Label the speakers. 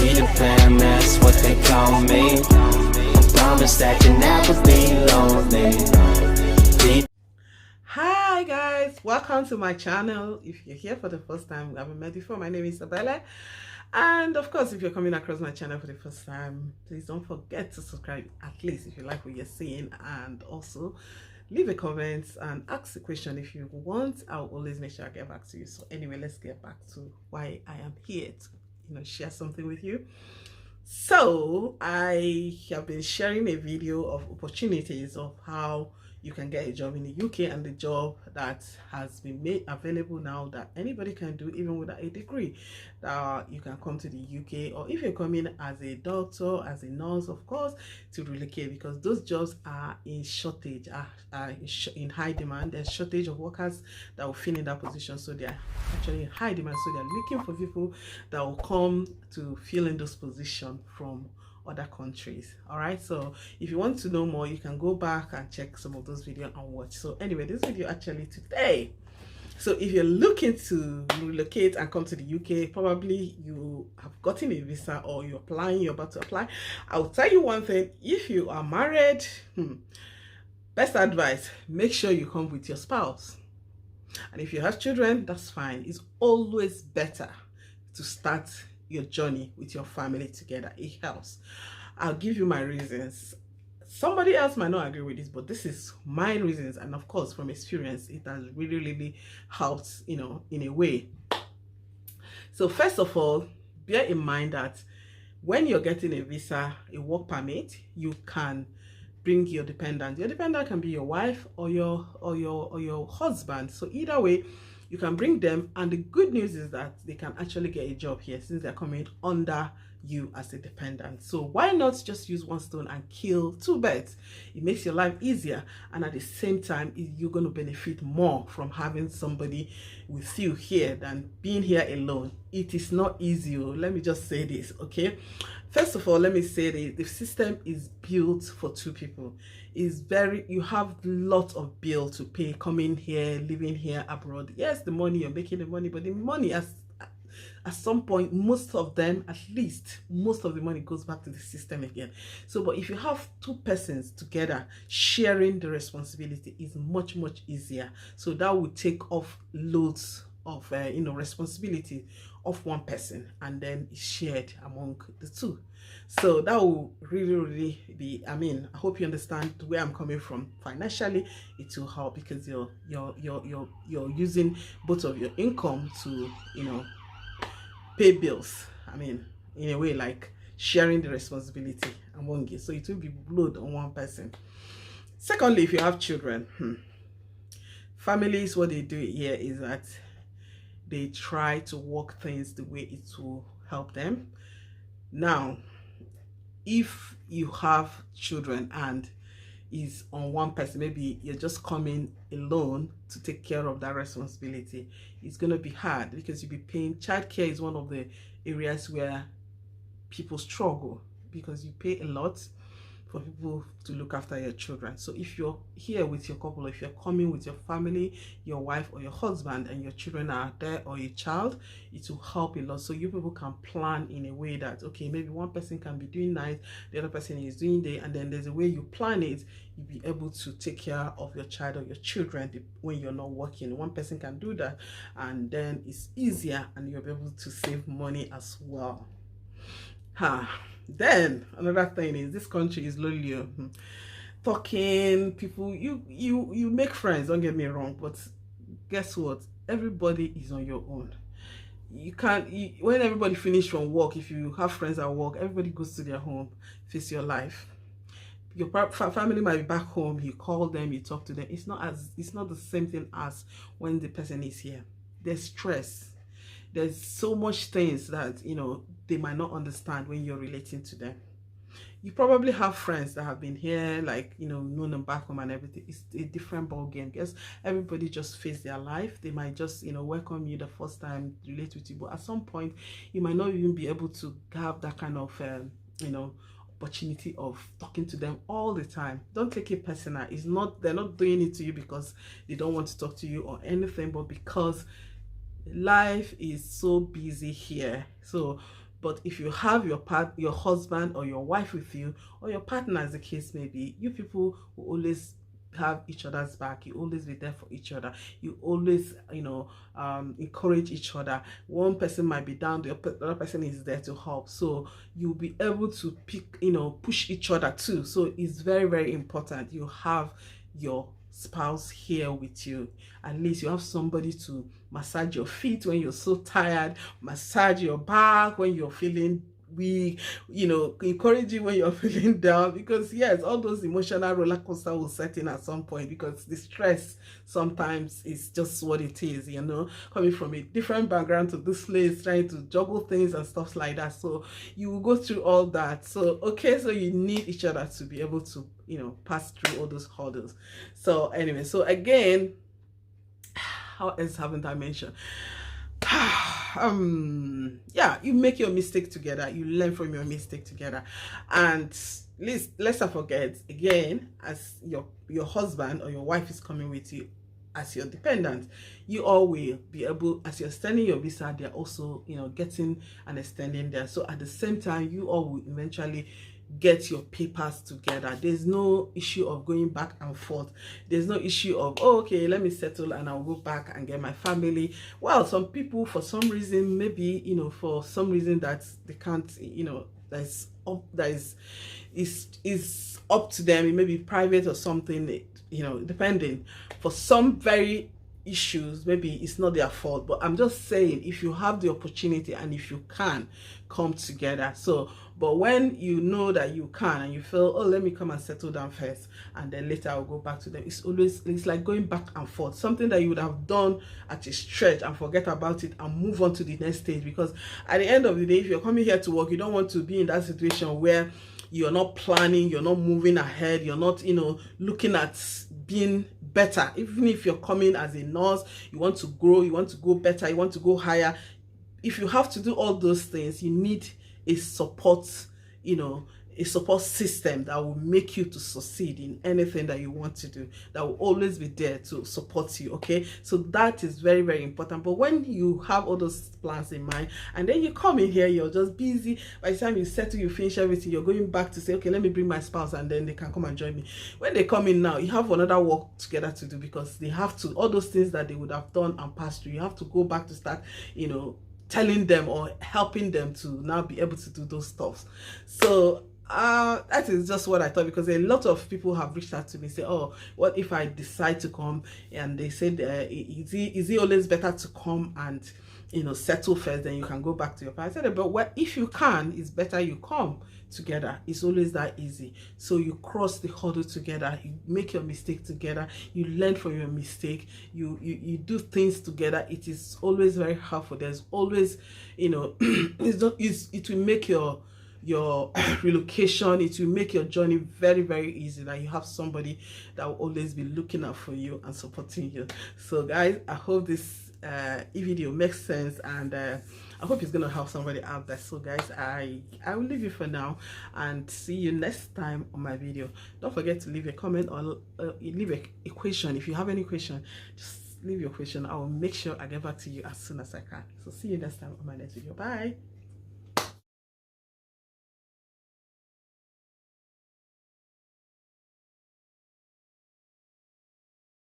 Speaker 1: Peter Pan, that's what they call me. I promise that you'll never be lonely.
Speaker 2: Hi guys, welcome to my channel. If you're here for the first time, we haven't met before, my name is Isabella. And of course, if you're coming across my channel for the first time, please don't forget to subscribe, at least if you like what you're seeing, and also leave a comment and ask a question if you want. I'll always make sure I get back to you. So anyway, let's get back to why I am here to share something with you. So I have been sharing a video of opportunities of how you can get a job in the UK, and the job that has been made available now that anybody can do even without a degree. You can come to the UK, or if you're coming as a doctor, as a nurse, of course, to relocate, because those jobs are in shortage, are in high demand. There's shortage of workers that will fill in that position, so they're actually in high demand. So they're looking for people that will come to fill in those positions from other countries. All right, so if you want to know more, you can go back and check some of those videos and watch. So anyway, this video actually today, so if you're looking to relocate and come to the UK, probably you have gotten a visa or you're applying, you're about to apply. I'll tell you one thing: if you are married, best advice, make sure you come with your spouse. And if you have children, that's fine. It's always better to start your journey with your family together. It helps. I'll give you my reasons. Somebody else might not agree with this, but this is my reasons, and of course from experience it has really helped, in a way. So first of all, bear in mind that when you're getting a visa, a work permit, you can bring your dependent. Your dependent can be your wife or your husband. So either way, you can bring them, and the good news is that they can actually get a job here since they're coming under you as a dependent. So why not just use one stone and kill two birds? It makes your life easier, and at the same time, you're going to benefit more from having somebody with you here than being here alone. It is not easy. Let me just say this, okay? First of all, let me say the system is built for two people. You have lots of bill to pay coming here, living here abroad. Yes, the money, you're making the money, but the money at some point, most of the money goes back to the system again. So but if you have two persons together sharing the responsibility, is much easier. So that would take off loads of responsibility of one person, and then it's shared among the two. So that will really be, I hope you understand where I'm coming from. Financially, it will help because you're using both of your income to pay bills. In a way, like sharing the responsibility among you, so it will be load on one person. Secondly, if you have children, families, what they do here is that they try to work things the way it will help them. Now, if you have children and is on one person, maybe you're just coming alone to take care of that responsibility, it's going to be hard because you'll be paying. Childcare is one of the areas where people struggle because you pay a lot for people to look after your children. So if you're here with your couple, if you're coming with your family, your wife or your husband, and your children are there, or your child, it will help a lot. So you people can plan in a way that, okay, maybe one person can be doing night, the other person is doing day, and then there's a way you plan it. You'll be able to take care of your child or your children when you're not working. One person can do that, and then it's easier, and you'll be able to save money as well. Then another thing is, this country is lonely. Talking people, you make friends, don't get me wrong, but guess what? Everybody is on your own. You can't, when everybody finish from work, if you have friends at work, everybody goes to their home, face your life. Your family might be back home, you call them, you talk to them. It's not the same thing as when the person is here. There's stress. There's so much things that they might not understand when you're relating to them. You probably have friends that have been here, like known them back home and everything. It's a different ball game because everybody just face their life. They might just welcome you the first time, relate with you, but at some point you might not even be able to have that kind of opportunity of talking to them all the time. Don't take it personal. They're not doing it to you because they don't want to talk to you or anything, but because life is so busy here. So But if you have your husband or your wife with you, or your partner, as the case may be, you people will always have each other's back. You always be there for each other. You always, encourage each other. One person might be down, the other person is there to help. So you'll be able to push each other too. So it's very, very important you have your spouse here with you. At least you have somebody to massage your feet when you're so tired, massage your back when you're feeling weak, encourage you when you're feeling down, because yes, all those emotional roller coaster will set in at some point, because the stress sometimes is just what it is, coming from a different background to this place, trying to juggle things and stuff like that. So you will go through all that. So so you need each other to be able to pass through all those hurdles. So anyway, so again, how else haven't I mentioned? Yeah, you make your mistake together, you learn from your mistake together, and let's not forget again, as your husband or your wife is coming with you as your dependent, you all will be able, as you're extending your visa, they're also getting and extending there. So at the same time, you all will eventually get your papers together. There's no issue of going back and forth. There's no issue of, oh, okay, let me settle and I'll go back and get my family. Well, some people, for some reason, maybe for some reason that they can't, is up to them. It may be private or something, depending. For some very issues, maybe it's not their fault, but I'm just saying, if you have the opportunity and if you can, come together. So but when you know that you can and you feel, oh, let me come and settle down first and then later I'll go back to them, it's like going back and forth, something that you would have done at a stretch and forget about it and move on to the next stage. Because at the end of the day, if you're coming here to work, you don't want to be in that situation where you're not planning, you're not moving ahead, you're not looking at being better. Even if you're coming as a nurse, you want to grow, you want to go better, you want to go higher. If you have to do all those things, you need a support, a support system that will make you to succeed in anything that you want to do, that will always be there to support you. Okay, so that is very, very important. But when you have all those plans in mind and then you come in here, you're just busy, by the time you settle, you finish everything, you're going back to say, okay, let me bring my spouse and then they can come and join me. When they come in now, you have another work together to do, because they have to, all those things that they would have done and passed through, you have to go back to start telling them or helping them to now be able to do those stuff. So that is just what I thought, because a lot of people have reached out to me, say, oh, what if I decide to come? And they said, is it always better to come and settle first, then you can go back to your parents? I said, but if you can, it's better you come together. It's always that easy. So you cross the hurdle together, you make your mistake together, you learn from your mistake, you do things together. It is always very helpful. There's always it will make your relocation, it will make your journey very, very easy, that you have somebody that will always be looking out for you and supporting you. So guys, I hope this video makes sense, and I hope it's gonna help somebody out there. So guys, I will leave you for now and see you next time on my video. Don't forget to leave a comment or leave a question. If you have any question, just leave your question. I will make sure I get back to you as soon as I can. So see you next time on my next video. Bye.